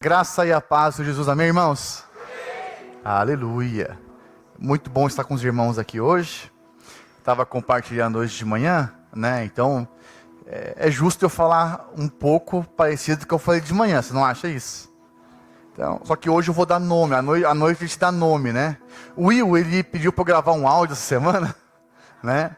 Graça e a paz de Jesus, amém, irmãos? Amém. Aleluia. Muito bom estar com os irmãos aqui hoje. Estava compartilhando hoje de manhã, né? Então, é justo eu falar um pouco parecido com o que eu falei de manhã, você não acha isso? Então, só que hoje eu vou dar nome, à noite a gente dá nome, né? O Will, ele pediu para eu gravar um áudio essa semana, né?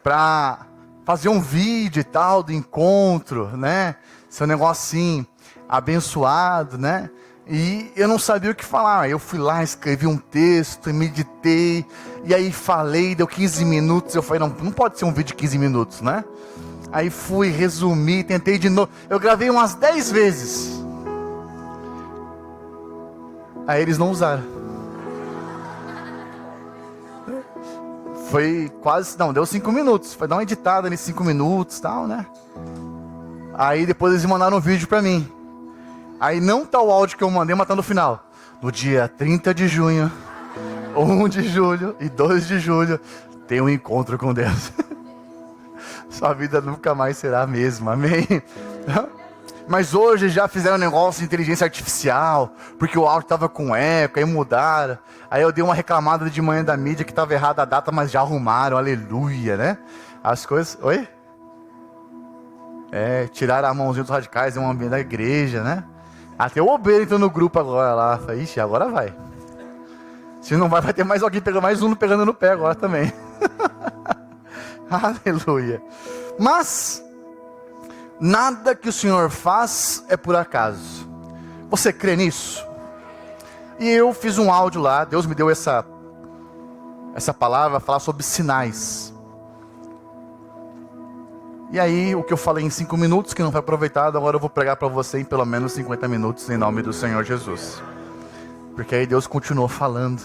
Para fazer um vídeo e tal, do encontro, né? Seu negócio assim, abençoado, né? E eu não sabia o que falar. Eu fui lá, escrevi um texto, meditei, e aí falei, deu 15 minutos. Eu falei, não pode ser um vídeo de 15 minutos, né? Aí fui, resumi, tentei de novo. Eu gravei umas 10 vezes. Aí eles não usaram. Foi quase, não, deu 5 minutos. Foi dar uma editada nesses 5 minutos e tal, né? Aí depois eles mandaram um vídeo pra mim. Aí não tá o áudio que eu mandei, mas tá no final. No dia 30 de junho, 1 de julho e 2 de julho, tem um encontro com Deus. Sua vida nunca mais será a mesma, amém? Mas hoje já fizeram um negócio de inteligência artificial, porque o áudio tava com eco, aí mudaram. Aí eu dei uma reclamada de manhã da mídia que tava errada a data, mas já arrumaram, aleluia, né? As coisas... Oi? Tiraram a mãozinha dos radicais, é um ambiente da igreja, né? Até o Obeiro entrou no grupo agora lá. Falei, ixi, agora vai. Se não vai ter mais alguém pegando, mais um pegando no pé agora também. Aleluia. Mas nada que o Senhor faz é por acaso. Você crê nisso? E eu fiz um áudio lá. Deus me deu essa palavra, falar sobre sinais. E aí, o que eu falei em 5 minutos, que não foi aproveitado, agora eu vou pregar para você em pelo menos 50 minutos, em nome do Senhor Jesus. Porque aí Deus continuou falando.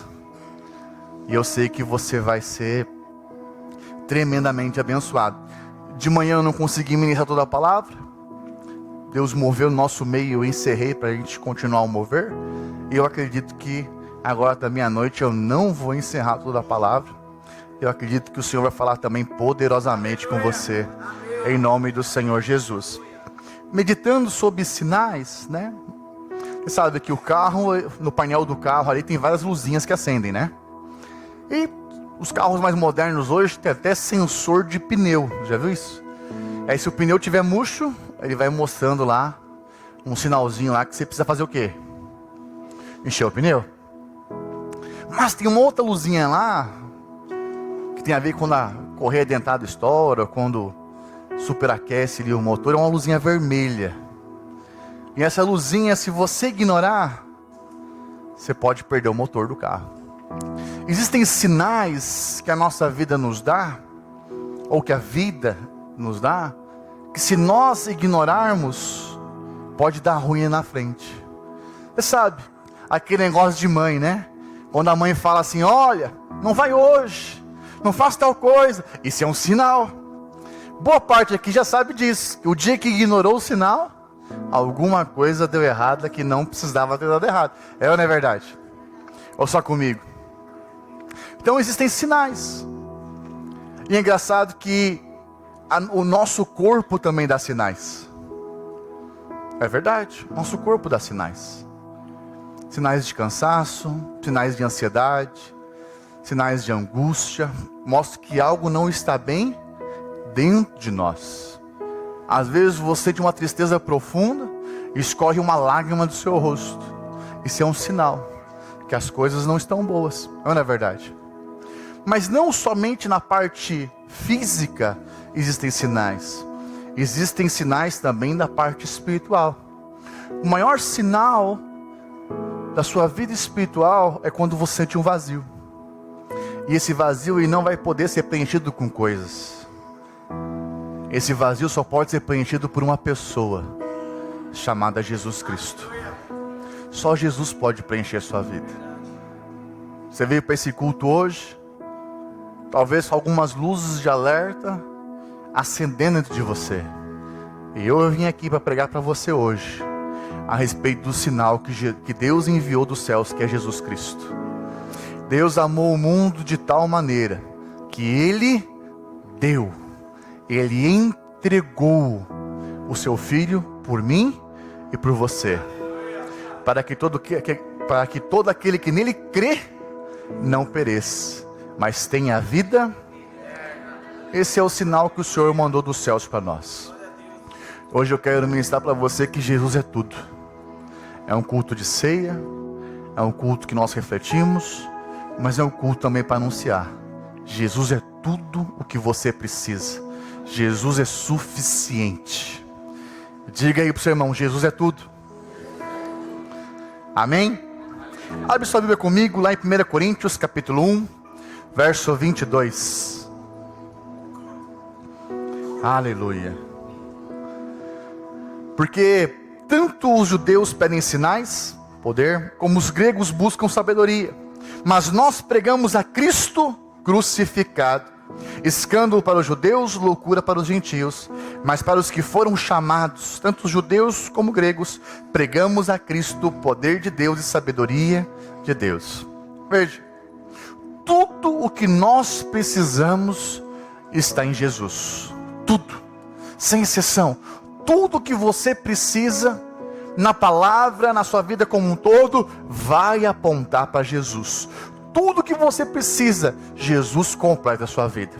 E eu sei que você vai ser tremendamente abençoado. De manhã eu não consegui ministrar toda a palavra. Deus moveu no nosso meio, eu encerrei para a gente continuar a mover. E eu acredito que agora da meia-noite eu não vou encerrar toda a palavra. Eu acredito que o Senhor vai falar também poderosamente com você. Em nome do Senhor Jesus. Meditando sobre sinais, né? Você sabe que o carro, no painel do carro ali tem várias luzinhas que acendem, né? E os carros mais modernos hoje tem até sensor de pneu, já viu isso? Aí se o pneu tiver murcho, ele vai mostrando lá um sinalzinho lá que você precisa fazer o quê? Encher o pneu. Mas tem uma outra luzinha lá que tem a ver quando a correia dentada estoura, quando superaquece ali o motor, é uma luzinha vermelha. E essa luzinha, se você ignorar, você pode perder o motor do carro. Existem sinais que a nossa vida nos dá, ou que a vida nos dá, que se nós ignorarmos, pode dar ruim na frente. Você sabe, aquele negócio de mãe, né? Quando a mãe fala assim, olha, não vai hoje, não faça tal coisa, isso é um sinal. Boa parte aqui já sabe disso. O dia que ignorou o sinal, alguma coisa deu errada que não precisava ter dado errado. É ou não é verdade? Ou só comigo? Então existem sinais. E é engraçado que o nosso corpo também dá sinais. É verdade. Nosso corpo dá sinais. Sinais de cansaço, sinais de ansiedade, sinais de angústia. Mostra que algo não está bem dentro de nós. Às vezes você tem uma tristeza profunda e escorre uma lágrima do seu rosto. Isso é um sinal que as coisas não estão boas, não é verdade? Mas não somente na parte física existem sinais. Existem sinais também da parte espiritual. O maior sinal da sua vida espiritual é quando você sente um vazio. E esse vazio ele não vai poder ser preenchido com coisas. Esse vazio só pode ser preenchido por uma pessoa, chamada Jesus Cristo. Só Jesus pode preencher a sua vida. Você veio para esse culto hoje, talvez com algumas luzes de alerta acendendo dentro de você. E eu vim aqui para pregar para você hoje, a respeito do sinal que Deus enviou dos céus, que é Jesus Cristo. Deus amou o mundo de tal maneira, que Ele deu. Ele entregou o seu Filho por mim e por você. para que todo aquele que nele crê não pereça, mas tenha a vida. Esse é o sinal que o Senhor mandou dos céus para nós. Hoje eu quero ministrar para você que Jesus é tudo. É um culto de ceia, é um culto que nós refletimos, mas é um culto também para anunciar: Jesus é tudo o que você precisa. Jesus é suficiente. Diga aí para o seu irmão: Jesus é tudo. Amém? Abre sua Bíblia comigo lá em 1 Coríntios capítulo 1, verso 22. Aleluia. Porque tanto os judeus pedem sinais, poder, como os gregos buscam sabedoria. Mas nós pregamos a Cristo crucificado, escândalo para os judeus, loucura para os gentios. Mas para os que foram chamados, tanto os judeus como gregos, pregamos a Cristo, poder de Deus e sabedoria de Deus. Veja, tudo o que nós precisamos está em Jesus. Tudo, sem exceção. Tudo o que você precisa na palavra, na sua vida como um todo, vai apontar para Jesus. Tudo que você precisa, Jesus completa a sua vida.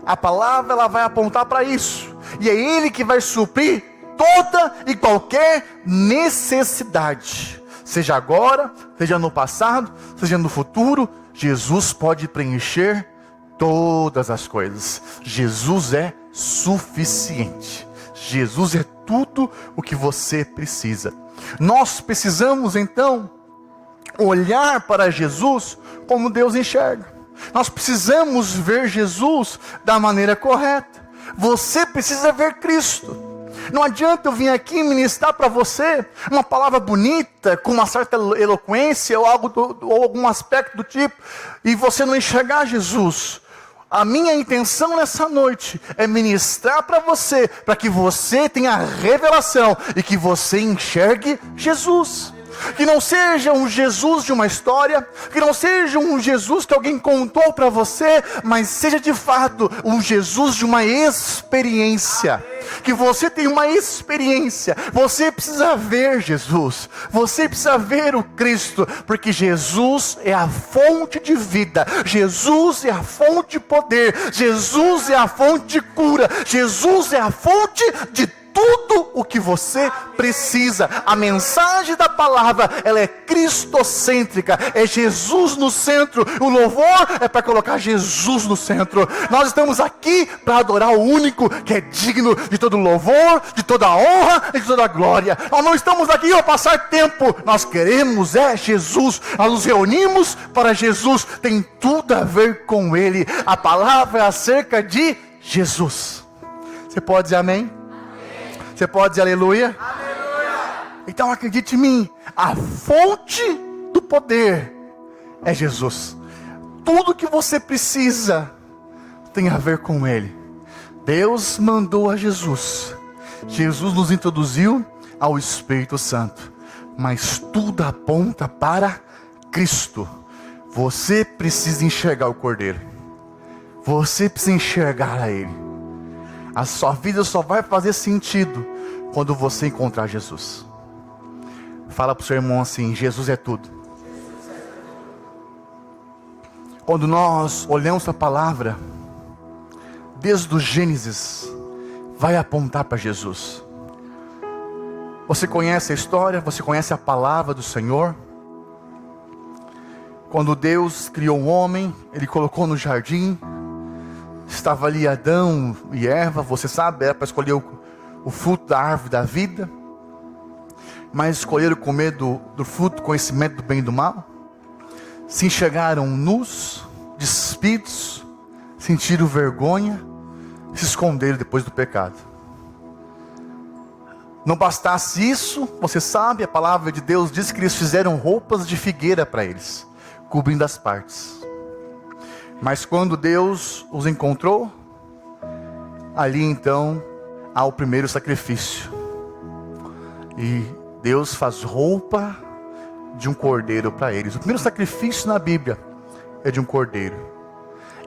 A palavra, ela vai apontar para isso. E é Ele que vai suprir toda e qualquer necessidade. Seja agora, seja no passado, seja no futuro, Jesus pode preencher todas as coisas. Jesus é suficiente. Jesus é tudo o que você precisa. Nós precisamos então olhar para Jesus como Deus enxerga. Nós precisamos ver Jesus da maneira correta. Você precisa ver Cristo. Não adianta eu vir aqui ministrar para você uma palavra bonita, com uma certa eloquência ou algum aspecto do tipo, e você não enxergar Jesus. A minha intenção nessa noite é ministrar para você, para que você tenha revelação e que você enxergue Jesus. Que não seja um Jesus de uma história, que não seja um Jesus que alguém contou para você, mas seja de fato um Jesus de uma experiência. Que você tenha uma experiência. Você precisa ver Jesus, você precisa ver o Cristo, porque Jesus é a fonte de vida, Jesus é a fonte de poder, Jesus é a fonte de cura, Jesus é a fonte de tudo o que você precisa. A mensagem da palavra, ela é cristocêntrica, é Jesus no centro. O louvor é para colocar Jesus no centro. Nós estamos aqui para adorar o único que é digno de todo louvor, de toda honra e de toda glória. Nós não estamos aqui para passar tempo, nós queremos Jesus. Nós nos reunimos para Jesus, tem tudo a ver com Ele. A palavra é acerca de Jesus. Você pode dizer amém? Você pode dizer aleluia? Aleluia! Então acredite em mim, a fonte do poder é Jesus. Tudo que você precisa tem a ver com Ele. Deus mandou a Jesus. Jesus nos introduziu ao Espírito Santo. Mas tudo aponta para Cristo. Você precisa enxergar o Cordeiro. Você precisa enxergar a Ele. A sua vida só vai fazer sentido quando você encontrar Jesus. Fala para o seu irmão assim: Jesus é tudo. Quando nós olhamos a palavra, desde o Gênesis, vai apontar para Jesus. Você conhece a história, você conhece a palavra do Senhor. Quando Deus criou o homem, Ele colocou no jardim. Estava ali Adão e Eva, você sabe, era para escolher o fruto da árvore da vida. Mas escolheram comer do fruto do conhecimento do bem e do mal. Se enxergaram nus, despidos, sentiram vergonha, se esconderam depois do pecado. Não bastasse isso, você sabe, a palavra de Deus diz que eles fizeram roupas de figueira para eles, cobrindo as partes. Mas quando Deus os encontrou, ali então há o primeiro sacrifício. E Deus faz roupa de um cordeiro para eles. O primeiro sacrifício na Bíblia é de um cordeiro.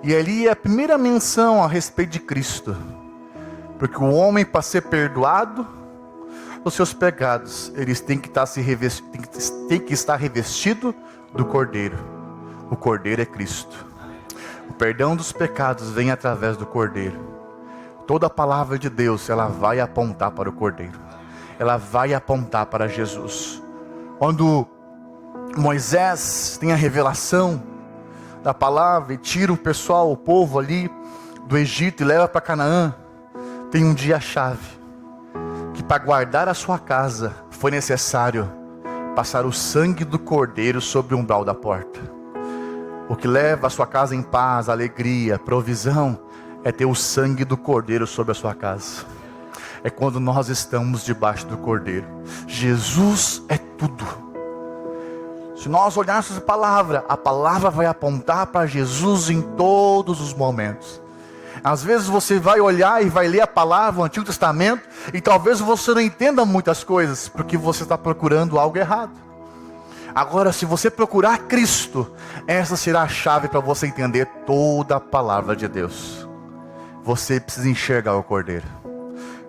E ali é a primeira menção a respeito de Cristo. Porque o homem, para ser perdoado, dos seus pecados, eles têm que estar revestido do Cordeiro. O Cordeiro é Cristo. O perdão dos pecados vem através do Cordeiro. Toda a palavra de Deus, ela vai apontar para o Cordeiro. Ela vai apontar para Jesus. Quando Moisés tem a revelação da palavra e tira o pessoal, o povo ali do Egito e leva para Canaã, tem um dia-chave, que para guardar a sua casa foi necessário passar o sangue do Cordeiro sobre o umbral da porta. O que leva a sua casa em paz, alegria, provisão, é ter o sangue do Cordeiro sobre a sua casa. É quando nós estamos debaixo do Cordeiro. Jesus é tudo. Se nós olharmos a palavra vai apontar para Jesus em todos os momentos. Às vezes você vai olhar e vai ler a palavra, o Antigo Testamento, e talvez você não entenda muitas coisas, porque você está procurando algo errado. Agora, se você procurar Cristo, essa será a chave para você entender toda a palavra de Deus. Você precisa enxergar o Cordeiro.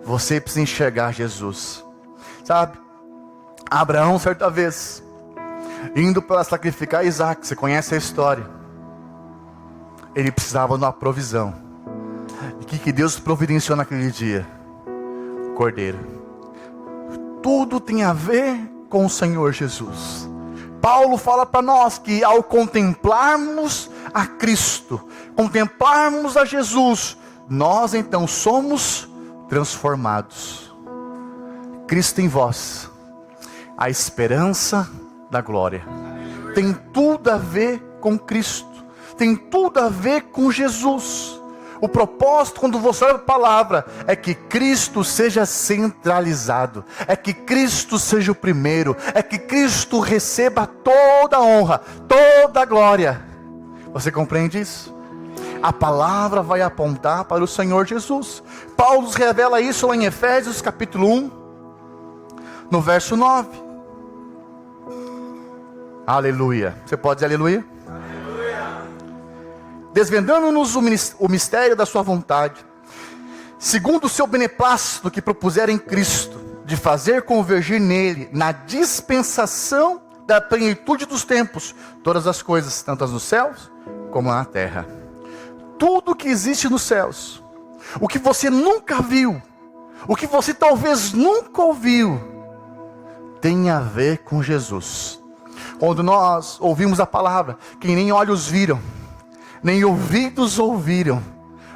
Você precisa enxergar Jesus. Sabe, Abraão certa vez, indo para sacrificar Isaac, você conhece a história. Ele precisava de uma provisão. E o que Deus providenciou naquele dia? Cordeiro. Tudo tem a ver com o Senhor Jesus. Paulo fala para nós que ao contemplarmos a Cristo, contemplarmos a Jesus, nós então somos transformados. Cristo em vós, a esperança da glória. Tem tudo a ver com Cristo. Tem tudo a ver com Jesus. O propósito, quando você olha a palavra, é que Cristo seja centralizado, é que Cristo seja o primeiro, é que Cristo receba toda a honra, toda a glória. Você compreende isso? A palavra vai apontar para o Senhor Jesus. Paulo nos revela isso lá em Efésios capítulo 1, no verso 9. Aleluia. Você pode dizer aleluia? Desvendando-nos o mistério da sua vontade, segundo o seu beneplácito que propuser em Cristo, de fazer convergir nele, na dispensação da plenitude dos tempos, todas as coisas, tanto as nos céus, como na terra. Tudo que existe nos céus, o que você nunca viu, o que você talvez nunca ouviu, tem a ver com Jesus. Quando nós ouvimos a palavra, que nem olhos viram, nem ouvidos ouviram,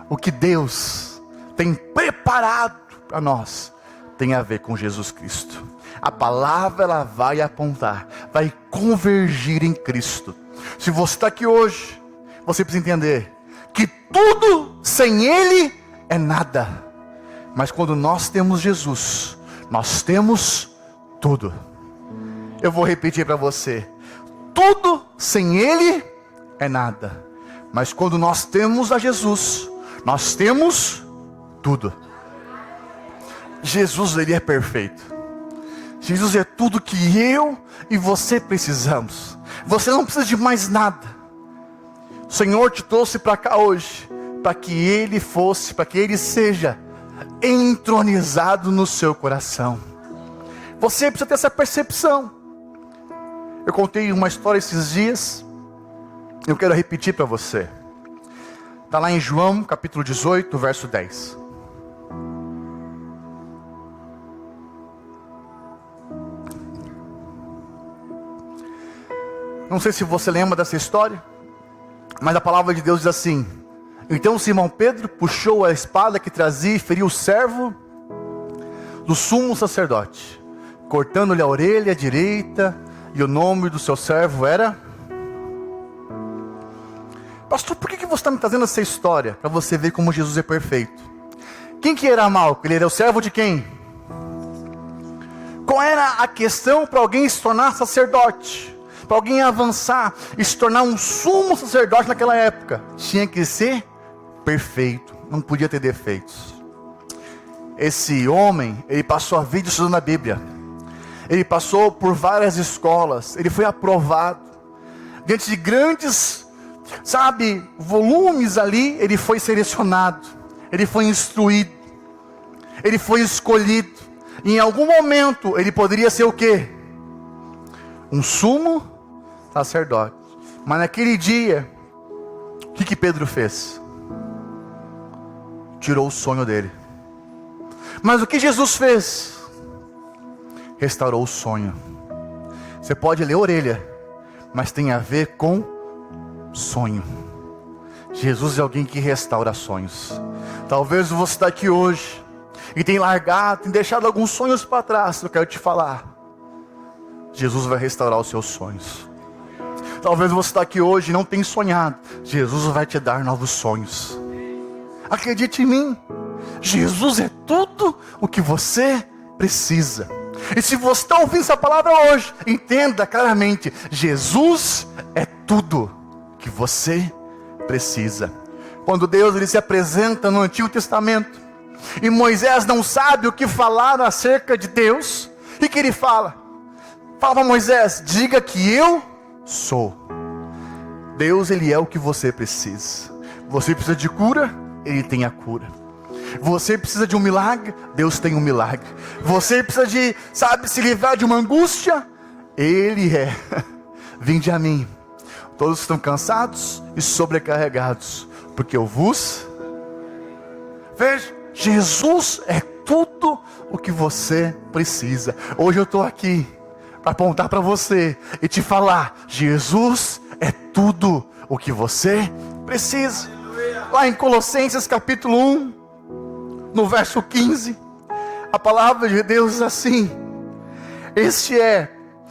o que Deus tem preparado para nós, tem a ver com Jesus Cristo. A palavra ela vai apontar, vai convergir em Cristo. Se você está aqui hoje, você precisa entender que tudo sem Ele é nada. Mas quando nós temos Jesus, nós temos tudo. Eu vou repetir para você: tudo sem Ele é nada. Mas quando nós temos a Jesus, nós temos tudo. Jesus, Ele é perfeito. Jesus é tudo que eu e você precisamos. Você não precisa de mais nada. O Senhor te trouxe para cá hoje, para que Ele seja entronizado no seu coração. Você precisa ter essa percepção. Eu contei uma história esses dias, eu quero repetir para você. Está lá em João capítulo 18, verso 10. Não sei se você lembra dessa história, mas a palavra de Deus diz assim: então Simão Pedro puxou a espada que trazia e feriu o servo do sumo sacerdote, cortando-lhe a orelha direita, e o nome do seu servo era... Pastor, por que você está me trazendo essa história? Para você ver como Jesus é perfeito. Quem que era Malco? Ele era o servo de quem? Qual era a questão para alguém se tornar sacerdote? Para alguém avançar e se tornar um sumo sacerdote naquela época? Tinha que ser perfeito, não podia ter defeitos. Esse homem, ele passou a vida estudando a Bíblia. Ele passou por várias escolas, ele foi aprovado. Diante de grandes, volumes ali, ele foi selecionado, ele foi instruído, ele foi escolhido. Em algum momento ele poderia ser o quê? Um sumo sacerdote. Mas naquele dia, o que Pedro fez? Tirou o sonho dele. Mas o que Jesus fez? Restaurou o sonho. Você pode ler orelha, mas tem a ver com sonho. Jesus é alguém que restaura sonhos. Talvez você está aqui hoje e tem largado, tem deixado alguns sonhos para trás. Eu quero te falar, Jesus vai restaurar os seus sonhos. Talvez você está aqui hoje e não tem sonhado. Jesus vai te dar novos sonhos. Acredite em mim, Jesus é tudo o que você precisa. E se você está ouvindo essa palavra hoje, entenda claramente, Jesus é tudo que você precisa. Quando Deus ele se apresenta no Antigo Testamento, e Moisés não sabe o que falar acerca de Deus, o que ele fala? Fala para Moisés, diga que eu sou. Deus ele é o que você precisa. Você precisa de cura, ele tem a cura. Você precisa de um milagre, Deus tem um milagre. Você precisa de, se livrar de uma angústia, ele é. Vinde a mim, todos estão cansados e sobrecarregados, porque eu vos... Veja, Jesus é tudo o que você precisa. Hoje eu estou aqui para apontar para você e te falar, Jesus é tudo o que você precisa. Lá em Colossenses capítulo 1, no verso 15, a palavra de Deus diz assim: este é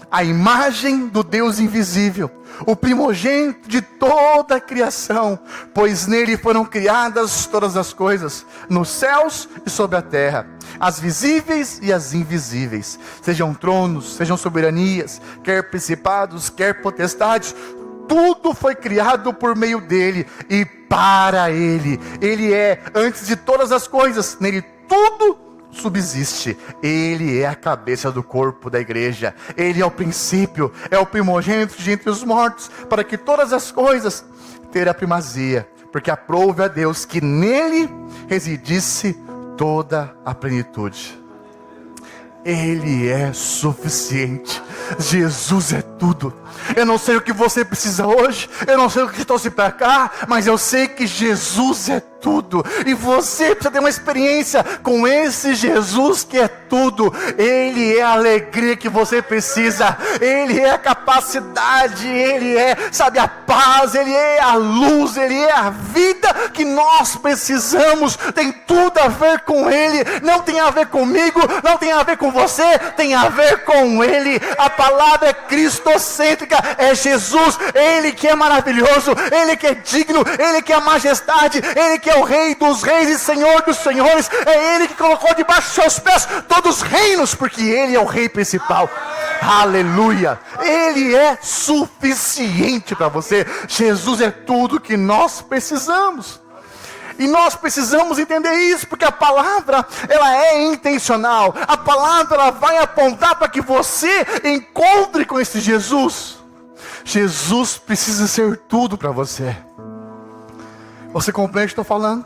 a imagem do Deus invisível, o primogênito de toda a criação, pois nele foram criadas todas as coisas, nos céus e sobre a terra, as visíveis e as invisíveis, sejam tronos, sejam soberanias, quer principados, quer potestades, tudo foi criado por meio dele e para ele. Ele é antes de todas as coisas, nele tudo subsiste. Ele é a cabeça do corpo da igreja. Ele é o princípio, é o primogênito de entre os mortos, para que todas as coisas tenham a primazia, porque aprouve a Deus que nele residisse toda a plenitude. Ele é suficiente. Jesus é tudo. Eu não sei o que você precisa hoje, eu não sei o que trouxe para cá, mas eu sei que Jesus é tudo. E você precisa ter uma experiência com esse Jesus que é tudo. Ele é a alegria que você precisa. Ele é a capacidade. Ele é, a paz. Ele é a luz. Ele é a vida que nós precisamos. Tem tudo a ver com Ele. Não tem a ver comigo, não tem a ver com você, tem a ver com Ele. A palavra é cristocêntrica, é Jesus. Ele que é maravilhoso, Ele que é digno, Ele que é a majestade, Ele que é o Rei dos reis e Senhor dos senhores. É Ele que colocou debaixo dos seus pés todos os reinos, porque Ele é o Rei principal. Aleluia. Ele é suficiente para você. Jesus é tudo que nós precisamos. E nós precisamos entender isso, porque a palavra, ela é intencional. A palavra, ela vai apontar para que você encontre com esse Jesus. Jesus precisa ser tudo para você. Você compreende o que estou falando?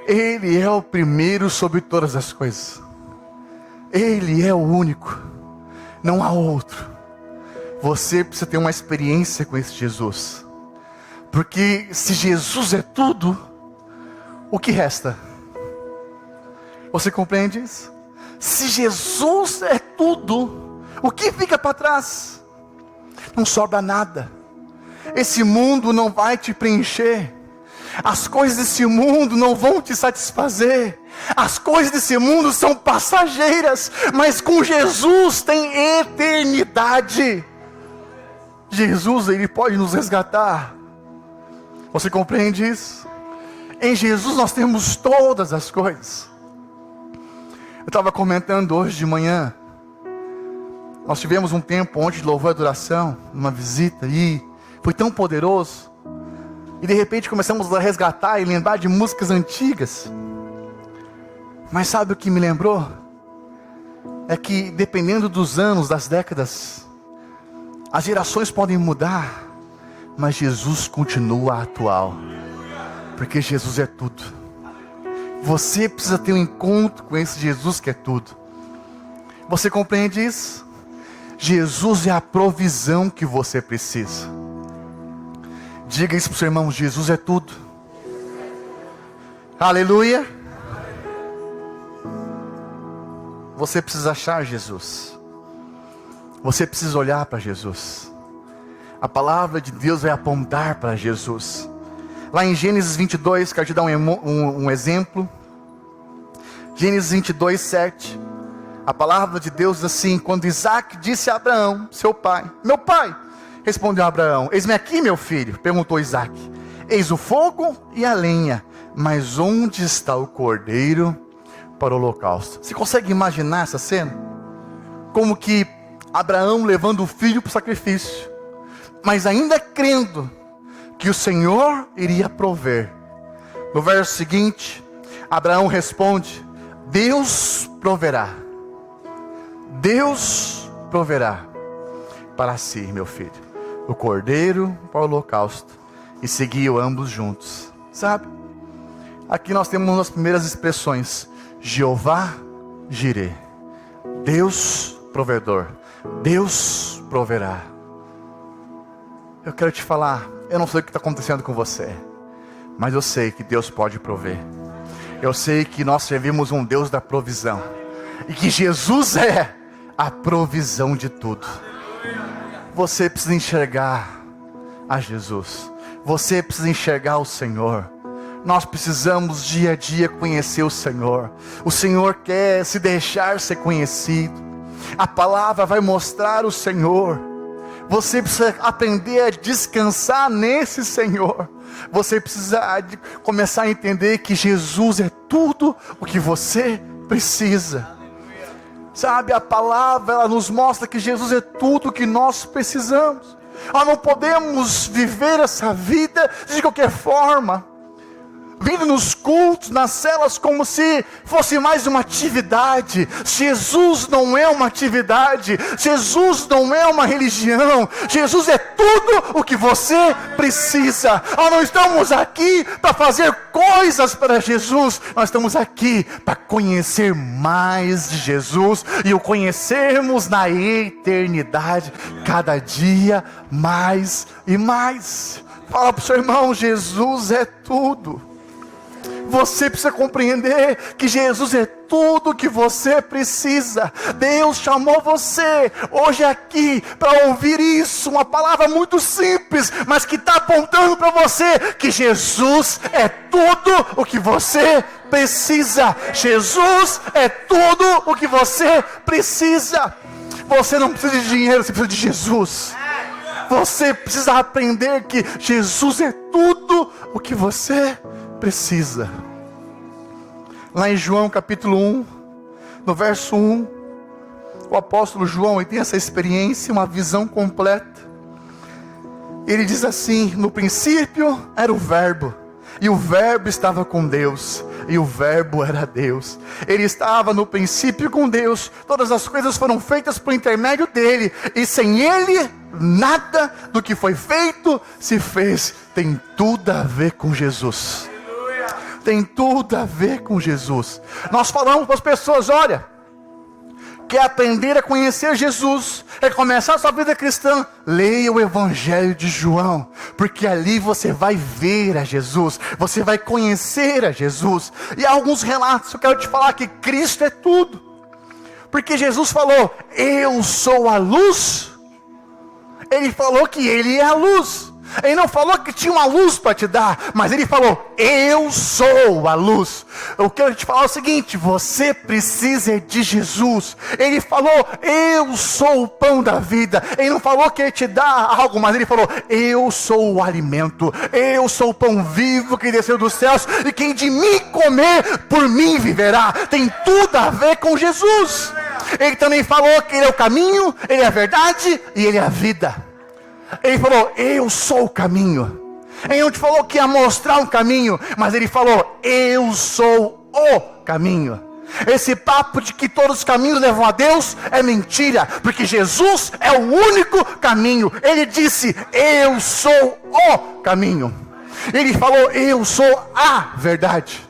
Ele é o primeiro sobre todas as coisas. Ele é o único. Não há outro. Você precisa ter uma experiência com esse Jesus. Porque se Jesus é tudo, o que resta? Você compreende isso? Se Jesus é tudo, o que fica para trás? Não sobra nada. Esse mundo não vai te preencher. As coisas desse mundo não vão te satisfazer. As coisas desse mundo são passageiras, mas com Jesus tem eternidade. Jesus, Ele pode nos resgatar. Você compreende isso? Em Jesus nós temos todas as coisas. Eu estava comentando hoje de manhã. Nós tivemos um tempo ontem de louvor e adoração, uma visita aí. Foi tão poderoso. E de repente começamos a resgatar e lembrar de músicas antigas. Mas sabe o que me lembrou? É que dependendo dos anos, das décadas, as gerações podem mudar, mas Jesus continua atual. Porque Jesus é tudo. Você precisa ter um encontro com esse Jesus que é tudo. Você compreende isso? Jesus é a provisão que você precisa. Diga isso para o seu irmão: Jesus é tudo. Aleluia. Você precisa achar Jesus. Você precisa olhar para Jesus. A palavra de Deus vai apontar para Jesus. Lá em Gênesis 22, quero te dar um exemplo. Gênesis 22, 7. A palavra de Deus diz assim: quando Isaac disse a Abraão, seu pai: meu pai, respondeu Abraão: eis-me aqui, meu filho. Perguntou Isaac: eis o fogo e a lenha, mas onde está o cordeiro para o holocausto? Você consegue imaginar essa cena? Como que Abraão levando o filho para o sacrifício, mas ainda crendo que o Senhor iria prover. No verso seguinte, Abraão responde: Deus proverá. Deus proverá para si, meu filho, o cordeiro para o holocausto. E seguiam ambos juntos. Sabe? Aqui nós temos as primeiras expressões: Jeová Jireh, Deus provedor, Deus proverá. Eu quero te falar, eu não sei o que está acontecendo com você, mas eu sei que Deus pode prover. Eu sei que nós servimos um Deus da provisão, e que Jesus é a provisão de tudo. Você precisa enxergar a Jesus. Você precisa enxergar o Senhor. Nós precisamos dia a dia conhecer o Senhor. O Senhor quer se deixar ser conhecido. A palavra vai mostrar o Senhor. Você precisa aprender a descansar nesse Senhor. Você precisa começar a entender que Jesus é tudo o que você precisa. Sabe, a palavra ela nos mostra que Jesus é tudo o que nós precisamos. Nós não podemos viver essa vida de qualquer forma, vindo nos cultos, nas celas, como se fosse mais uma atividade. Jesus não é uma atividade. Jesus não é uma religião. Jesus é tudo o que você precisa. Nós não estamos aqui para fazer coisas para Jesus. Nós estamos aqui para conhecer mais de Jesus e o conhecermos na eternidade, cada dia mais e mais. Fala para o seu irmão: Jesus é tudo. Você precisa compreender que Jesus é tudo que você precisa. Deus chamou você hoje aqui para ouvir isso, uma palavra muito simples, mas que está apontando para você que Jesus é tudo o que você precisa. Jesus é tudo o que você precisa. Você não precisa de dinheiro, você precisa de Jesus. Você precisa aprender que Jesus é tudo o que você precisa. Lá em João capítulo 1, no verso 1, o apóstolo João, ele tem essa experiência, uma visão completa. Ele diz assim: no princípio era o verbo, e o verbo estava com Deus, e o verbo era Deus. Ele estava no princípio com Deus. Todas as coisas foram feitas por intermédio dele, e sem ele nada do que foi feito se fez. Tem tudo a ver com Jesus. Tem tudo a ver com Jesus. Nós falamos para as pessoas: olha, quer aprender a conhecer Jesus, é começar a sua vida cristã, leia o Evangelho de João, porque ali você vai ver a Jesus, você vai conhecer a Jesus. E há alguns relatos, eu quero te falar que Cristo é tudo, porque Jesus falou: eu sou a luz. Ele falou que Ele é a luz. Ele não falou que tinha uma luz para te dar, mas Ele falou: eu sou a luz. Eu quero te falar o seguinte: você precisa de Jesus. Ele falou: eu sou o pão da vida. Ele não falou que Ele te dá algo, mas Ele falou: eu sou o alimento. Eu sou o pão vivo que desceu dos céus, e quem de mim comer, por mim viverá. Tem tudo a ver com Jesus. Ele também falou que Ele é o caminho, Ele é a verdade e Ele é a vida. Ele falou: eu sou o caminho. Ele não te falou que ia mostrar um caminho, mas Ele falou: eu sou o caminho. Esse papo de que todos os caminhos levam a Deus é mentira, porque Jesus é o único caminho. Ele disse: eu sou o caminho. Ele falou: eu sou a verdade.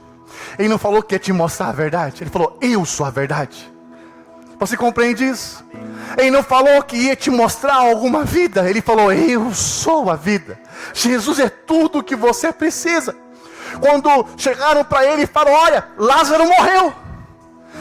Ele não falou que ia te mostrar a verdade. Ele falou, eu sou a verdade. Você compreende isso? Ele não falou que ia te mostrar alguma vida. Ele falou, eu sou a vida. Jesus é tudo o que você precisa. Quando chegaram para ele e falaram, olha, Lázaro morreu.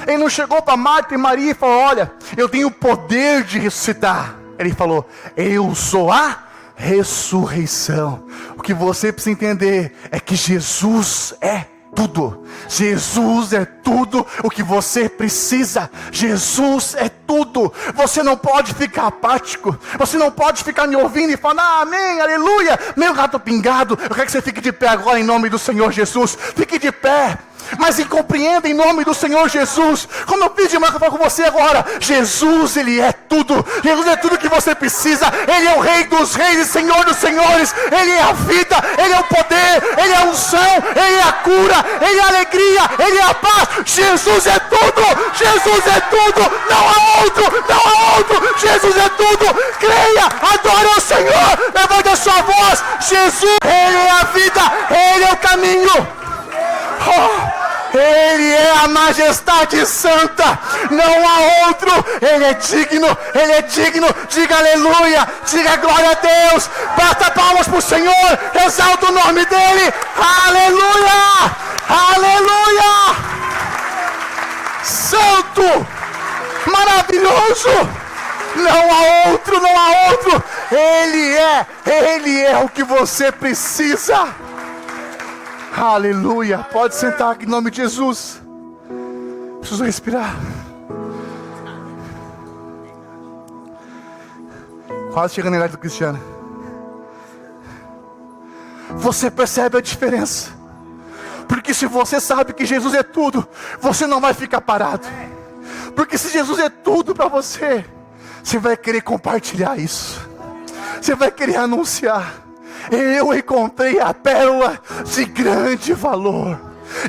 Ele não chegou para Marta e Maria e falou, olha, eu tenho o poder de ressuscitar. Ele falou, eu sou a ressurreição. O que você precisa entender é que Jesus é tudo. Jesus é tudo o que você precisa. Jesus é tudo. Você não pode ficar apático. Você não pode ficar me ouvindo e falar, amém, aleluia, meu gato pingado. Eu quero que você fique de pé agora em nome do Senhor Jesus. Fique de pé. Mas compreenda em nome do Senhor Jesus. Como eu pedi mais que eu falo com você agora, Jesus, Ele é tudo. Jesus é tudo que você precisa. Ele é o Rei dos Reis e Senhor dos Senhores. Ele é a vida, Ele é o poder, Ele é a unção, Ele é a cura, Ele é a alegria, Ele é a paz. Jesus é tudo. Jesus é tudo. Não há outro, não há outro. Jesus é tudo. Creia, adore ao Senhor. Levante a sua voz. Jesus, Ele é a vida, Ele é o caminho. Ele é a majestade santa, não há outro. Ele é digno, Ele é digno. Diga aleluia, diga glória a Deus. Bata palmas para o Senhor, exalta o nome dEle. Aleluia, aleluia. Santo, maravilhoso. Não há outro, não há outro. Ele é o que você precisa. Aleluia, pode sentar aqui em nome de Jesus. Preciso respirar. Quase chegando na idade do Cristiano. Você percebe a diferença? Porque se você sabe que Jesus é tudo, você não vai ficar parado. Porque se Jesus é tudo para você, você vai querer compartilhar isso. Você vai querer anunciar. Eu encontrei a pérola de grande valor.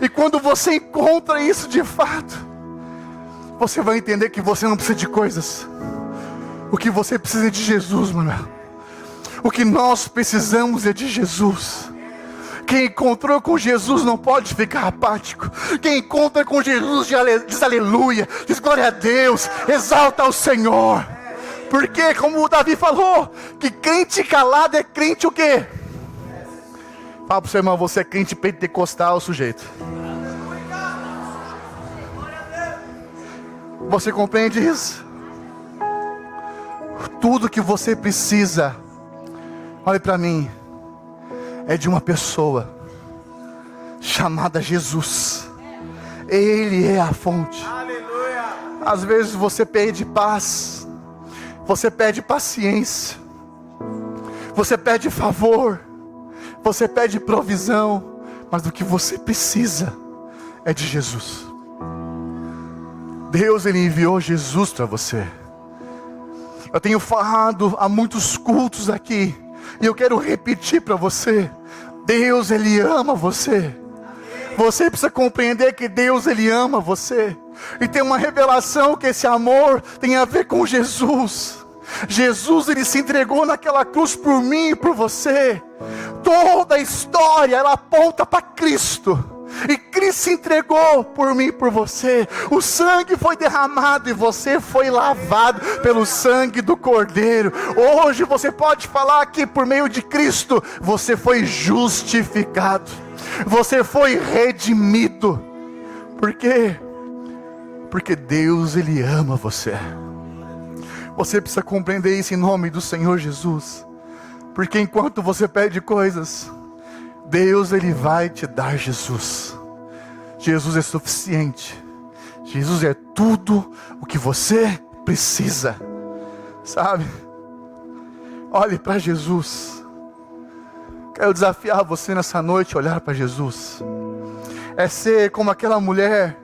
E quando você encontra isso de fato, você vai entender que você não precisa de coisas. O que você precisa é de Jesus, Manuel. O que nós precisamos é de Jesus. Quem encontrou com Jesus não pode ficar apático. Quem encontra com Jesus diz aleluia, diz glória a Deus, exalta ao Senhor. Porque, como o Davi falou, que crente calado é crente o quê? Fala pro seu irmão, você é crente pentecostal, sujeito. Você compreende isso? Tudo que você precisa, olhe para mim, é de uma pessoa chamada Jesus. Ele é a fonte. Às vezes você pede paz, você pede paciência, você pede favor, você pede provisão, mas o que você precisa é de Jesus. Deus, Ele enviou Jesus para você. Eu tenho falado há muitos cultos aqui, e eu quero repetir para você. Deus, Ele ama você. Você precisa compreender que Deus, Ele ama você. E tem uma revelação que esse amor tem a ver com Jesus. Jesus, Ele se entregou naquela cruz por mim e por você. Toda a história, ela aponta para Cristo. E Cristo se entregou por mim e por você. O sangue foi derramado e você foi lavado pelo sangue do Cordeiro. Hoje você pode falar que por meio de Cristo você foi justificado. Você foi redimido. Por quê? Porque Deus, Ele ama você. Você precisa compreender isso em nome do Senhor Jesus. Porque enquanto você pede coisas, Deus, Ele vai te dar Jesus. Jesus é suficiente. Jesus é tudo o que você precisa. Sabe? Olhe para Jesus. Quero desafiar você nessa noite a olhar para Jesus. É ser como aquela mulher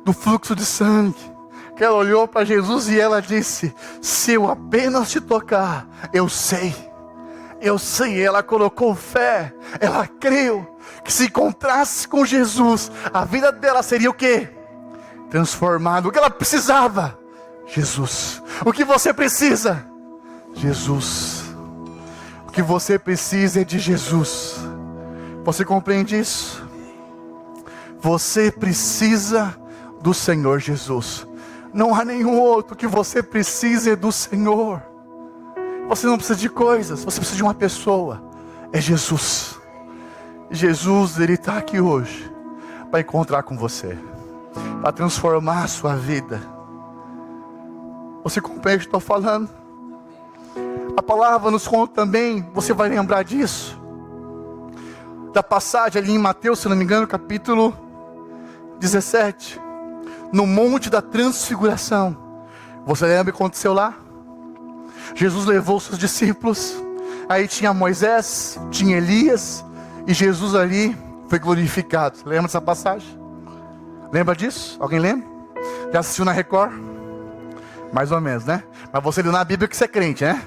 do fluxo de sangue, que ela olhou para Jesus e ela disse: se eu apenas te tocar, eu sei. Ela colocou fé, ela creu que se encontrasse com Jesus, a vida dela seria o quê? Transformada. O que ela precisava? Jesus. O que você precisa? Jesus. O que você precisa é de Jesus. Você compreende isso? Você precisa do Senhor Jesus. Não há nenhum outro que você precise do Senhor. Você não precisa de coisas, você precisa de uma pessoa. É Jesus. Jesus, Ele está aqui hoje para encontrar com você, para transformar a sua vida. Você compreende o que estou falando? A palavra nos conta também, você vai lembrar disso, da passagem ali em Mateus, se não me engano, capítulo 17, no Monte da Transfiguração. Você lembra o que aconteceu lá? Jesus levou seus discípulos, aí tinha Moisés, tinha Elias, e Jesus ali foi glorificado. Lembra dessa passagem? Lembra disso? Alguém lembra? Já assistiu na Record? Mais ou menos, né? Mas você leu na Bíblia que você é crente, né?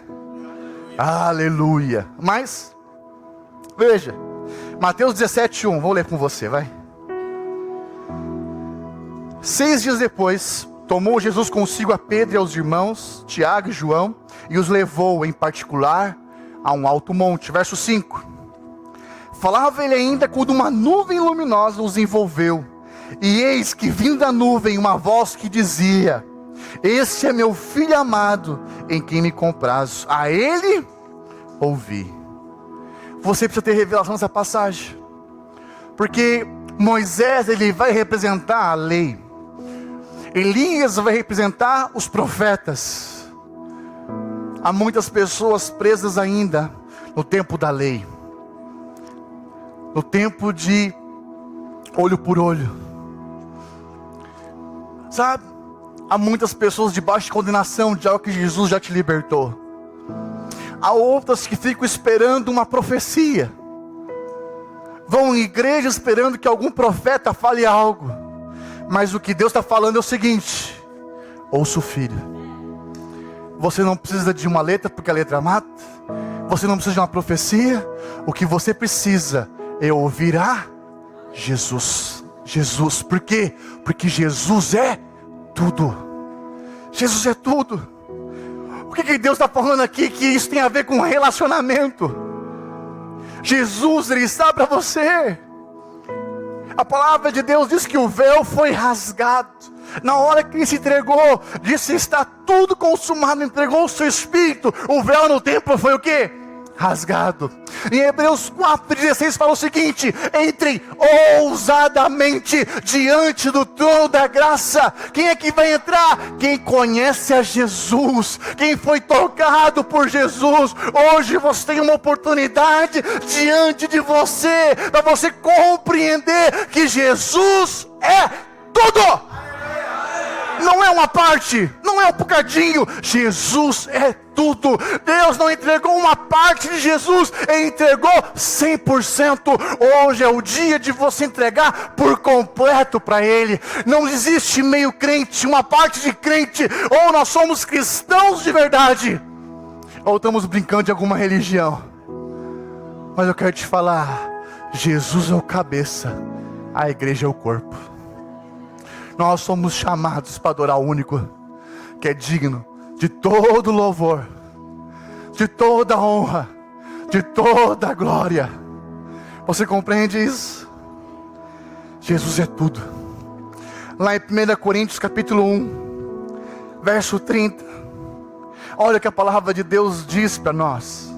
Aleluia. Mas, veja, Mateus 17:1, vou ler com você, vai. 6 dias depois, tomou Jesus consigo a Pedro e aos irmãos, Tiago e João, e os levou em particular a um alto monte. Verso 5. Falava ele ainda quando uma nuvem luminosa os envolveu. E eis que vindo da nuvem uma voz que dizia: este é meu filho amado, em quem me comprazo. A ele ouvi. Você precisa ter revelação nessa passagem, porque Moisés, ele vai representar a lei, Elias vai representar os profetas. Há muitas pessoas presas ainda no tempo da lei, no tempo de olho por olho, sabe? Há muitas pessoas debaixo de condenação de algo que Jesus já te libertou. Há outras que ficam esperando uma profecia, vão em igreja esperando que algum profeta fale algo, mas o que Deus está falando é o seguinte: ouça o filho. Você não precisa de uma letra, porque a letra mata. Você não precisa de uma profecia. O que você precisa é ouvir a Jesus. Jesus, por quê? Porque Jesus é tudo. Jesus é tudo. O que Deus está falando aqui? Que isso tem a ver com relacionamento. Jesus, Ele está para você. A palavra de Deus diz que o véu foi rasgado. Na hora que Ele se entregou, disse: está tudo consumado, entregou o seu Espírito. O véu no templo foi o quê? Rasgado. Em Hebreus 4,16 fala o seguinte: entrem ousadamente diante do trono da graça. Quem é que vai entrar? Quem conhece a Jesus, quem foi tocado por Jesus. Hoje você tem uma oportunidade diante de você, para você compreender que Jesus é tudo. Não é uma parte, não é um bocadinho. Jesus é tudo. Deus não entregou uma parte de Jesus, Ele entregou 100%. Hoje é o dia de você entregar por completo para Ele. Não existe meio crente, uma parte de crente. Ou nós somos cristãos de verdade, ou estamos brincando de alguma religião. Mas eu quero te falar: Jesus é o cabeça, a igreja é o corpo. Nós somos chamados para adorar o único que é digno de todo louvor, de toda honra, de toda glória. Você compreende isso? Jesus é tudo. Lá em 1 Coríntios capítulo 1, verso 30, olha o que a palavra de Deus diz para nós: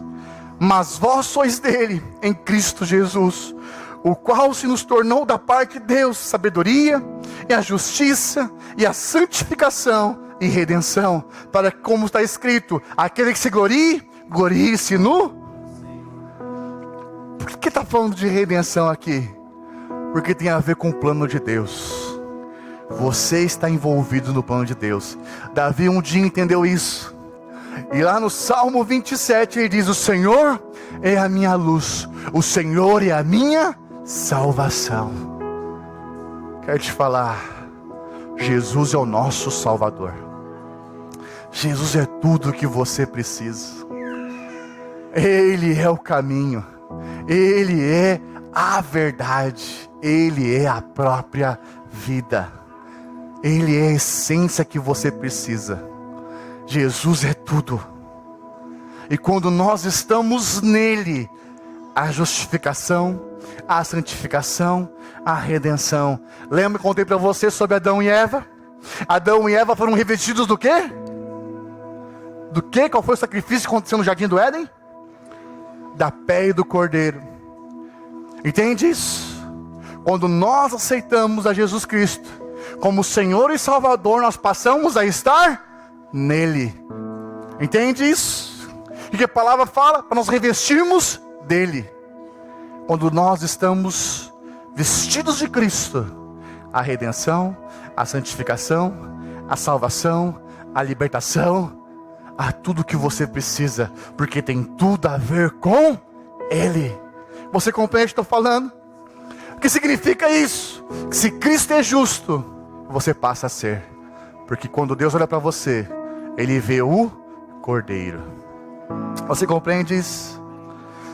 mas vós sois dele, em Cristo Jesus, o qual se nos tornou da parte de Deus sabedoria, e a justiça, e a santificação, e redenção, para que, como está escrito, aquele que se glorie, glorie-se no... Por que está falando de redenção aqui? Porque tem a ver com o plano de Deus. Você está envolvido no plano de Deus. Davi um dia entendeu isso, e lá no Salmo 27 ele diz: o Senhor é a minha luz, o Senhor é a minha salvação. Quero te falar, Jesus é o nosso Salvador. Jesus é tudo o que você precisa. Ele é o caminho, Ele é a verdade, Ele é a própria vida, Ele é a essência que você precisa. Jesus é tudo. E quando nós estamos nele, a justificação, a santificação, a redenção. Lembra que eu contei para você sobre Adão e Eva? Adão e Eva foram revestidos do quê? Do quê? Qual foi o sacrifício que aconteceu no jardim do Éden? Da pele do cordeiro. Entende isso? Quando nós aceitamos a Jesus Cristo como Senhor e Salvador, nós passamos a estar nele. Entende isso? O que a palavra fala? Para nós revestirmos dele. Quando nós estamos vestidos de Cristo, a redenção, a santificação, a salvação, a libertação, a tudo que você precisa, porque tem tudo a ver com ele. Você compreende o que estou falando? O que significa isso? Que se Cristo é justo, você passa a ser. Porque quando Deus olha para você, Ele vê o Cordeiro. Você compreende isso?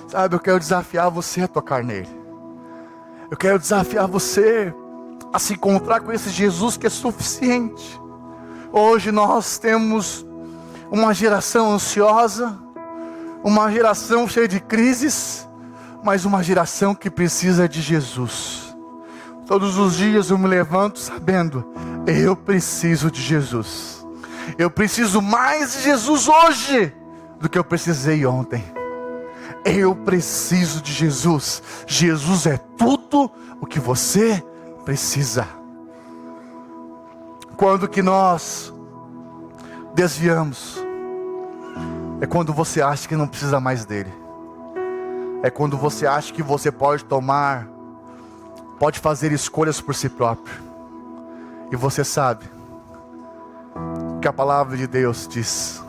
Sabe, eu quero desafiar você a tocar nele. Eu quero desafiar você a se encontrar com esse Jesus que é suficiente. Hoje nós temos uma geração ansiosa, uma geração cheia de crises, mas uma geração que precisa de Jesus. Todos os dias eu me levanto sabendo, eu preciso de Jesus. Eu preciso mais de Jesus hoje do que eu precisei ontem. Eu preciso de Jesus. Jesus é tudo o que você precisa. Quando que nós desviamos? É quando você acha que não precisa mais dele. É quando você acha que você pode fazer escolhas por si próprio. E você sabe que a palavra de Deus diz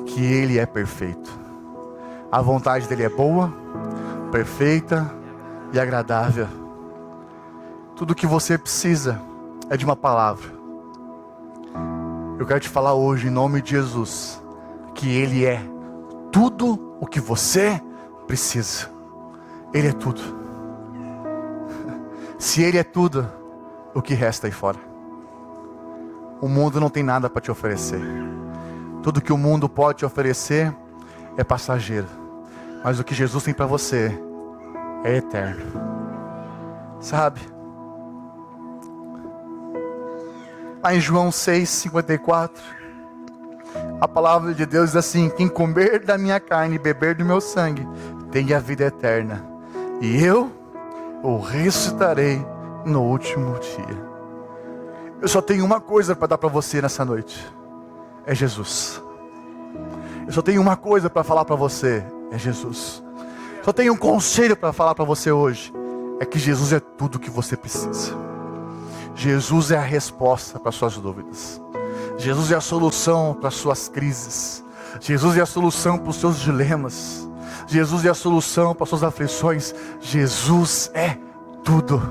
que Ele é perfeito. A vontade dEle é boa, perfeita e agradável. Tudo que você precisa é de uma palavra. Eu quero te falar hoje, em nome de Jesus, que Ele é tudo o que você precisa. Ele é tudo. Se Ele é tudo, o que resta aí fora? O mundo não tem nada para te oferecer. Tudo que o mundo pode te oferecer é passageiro. Mas o que Jesus tem para você é eterno. Sabe? Lá em João 6,54, a palavra de Deus diz assim: quem comer da minha carne e beber do meu sangue tem a vida eterna, e eu o ressuscitarei no último dia. Eu só tenho uma coisa para dar para você nessa noite: é Jesus. Eu só tenho uma coisa para falar para você: é Jesus. Só tenho um conselho para falar para você hoje: é que Jesus é tudo o que você precisa. Jesus é a resposta para suas dúvidas. Jesus é a solução para suas crises. Jesus é a solução para os seus dilemas. Jesus é a solução para suas aflições. Jesus é tudo.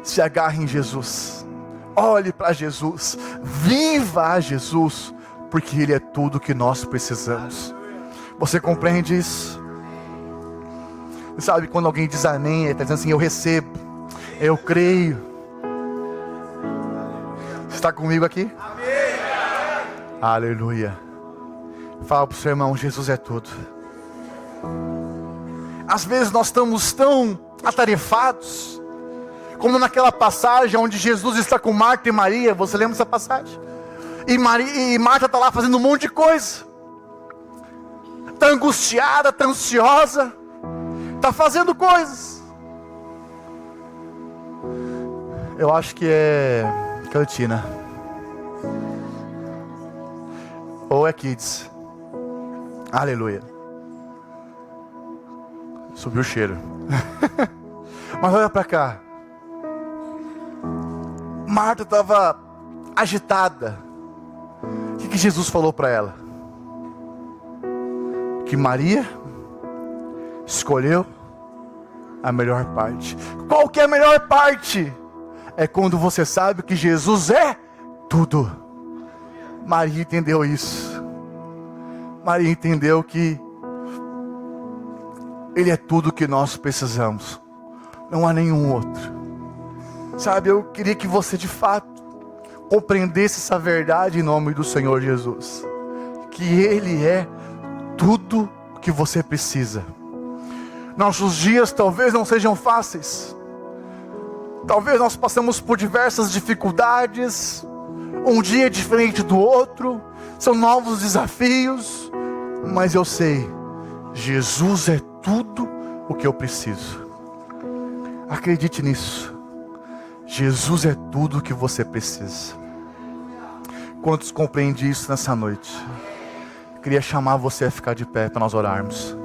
Se agarre em Jesus. Olhe para Jesus. Viva a Jesus. Porque Ele é tudo que nós precisamos. Você compreende isso? Sabe, quando alguém diz amém, ele está dizendo assim: eu recebo, eu creio. Está comigo aqui? Amém. Aleluia. Fala para o seu irmão: Jesus é tudo. Às vezes nós estamos tão atarefados, como naquela passagem onde Jesus está com Marta e Maria. Você lembra dessa passagem? E Marta está lá fazendo um monte de coisa. Está angustiada, está ansiosa, está fazendo coisas. Eu acho que é cantina. Ou é kids. Aleluia. Subiu o cheiro. Mas olha para cá. Marta estava agitada. O que Jesus falou para ela? Que Maria escolheu a melhor parte. Qual que é a melhor parte? É quando você sabe que Jesus é tudo. Maria entendeu isso. Maria entendeu que Ele é tudo que nós precisamos. Não há nenhum outro. Sabe, eu queria que você de fato compreendesse essa verdade em nome do Senhor Jesus. Que Ele é tudo o que você precisa. Nossos dias talvez não sejam fáceis. Talvez nós passemos por diversas dificuldades. Um dia é diferente do outro. São novos desafios. Mas eu sei, Jesus é tudo o que eu preciso. Acredite nisso. Jesus é tudo o que você precisa. Quantos compreendem isso nessa noite? Eu queria chamar você a ficar de pé para nós orarmos.